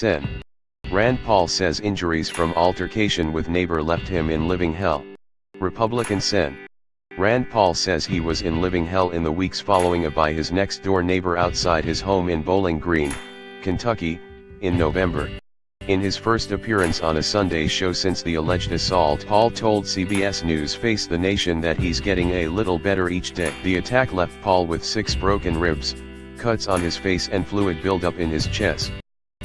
said. Rand Paul says injuries from altercation with neighbor left him in living hell. Republican said. Rand Paul says he was in living hell in the weeks following a by his next-door neighbor outside his home in Bowling Green, Kentucky, in November. In his first appearance on a Sunday show since the alleged assault, Paul told CBS News Face the Nation that he's getting a little better each day. The attack left Paul with 6 broken ribs, cuts on his face and fluid buildup in his chest.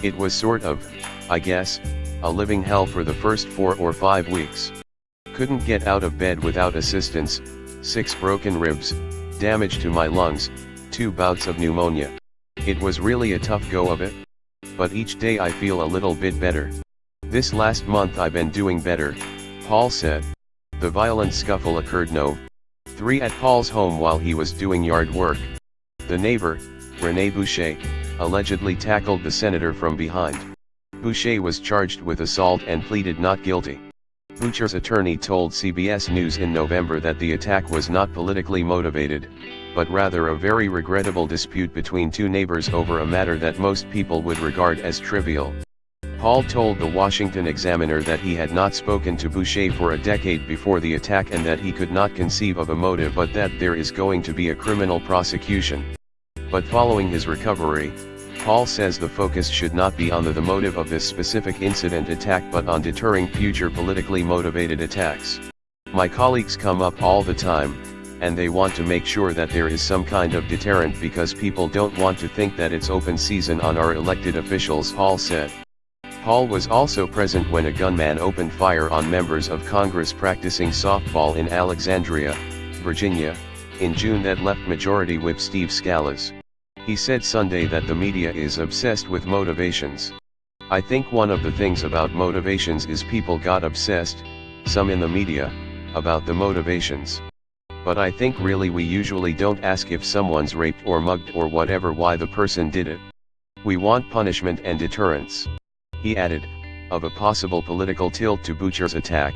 It was sort of, I guess, a living hell for the first 4 or 5 weeks. Couldn't get out of bed without assistance, 6 broken ribs, damage to my lungs, 2 bouts of pneumonia. It was really a tough go of it. But each day I feel a little bit better. This last month I've been doing better, Paul said. The violent scuffle occurred Nov. 3 at Paul's home while he was doing yard work. The neighbor, Rene Boucher, allegedly tackled the senator from behind. Boucher was charged with assault and pleaded not guilty. Boucher's attorney told CBS News in November that the attack was not politically motivated, but rather a very regrettable dispute between 2 neighbors over a matter that most people would regard as trivial. Paul told the Washington Examiner that he had not spoken to Boucher for a decade before the attack and that he could not conceive of a motive but that there is going to be a criminal prosecution. But following his recovery, Paul says the focus should not be on the motive of this specific incident attack but on deterring future politically motivated attacks. My colleagues come up all the time, and they want to make sure that there is some kind of deterrent because people don't want to think that it's open season on our elected officials, Paul said. Paul was also present when a gunman opened fire on members of Congress practicing softball in Alexandria, Virginia, in June that left Majority Whip Steve Scalise. He said Sunday that the media is obsessed with motivations. I think one of the things about motivations is people got obsessed, some in the media, about the motivations. But I think really we usually don't ask if someone's raped or mugged or whatever why the person did it. We want punishment and deterrence. He added, of a possible political tilt to Boucher's attack,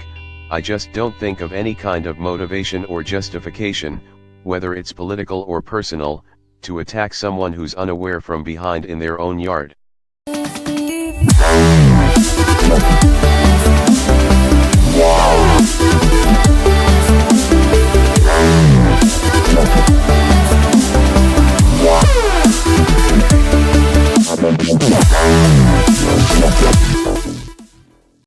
I just don't think of any kind of motivation or justification, whether it's political or personal, to attack someone who's unaware from behind in their own yard.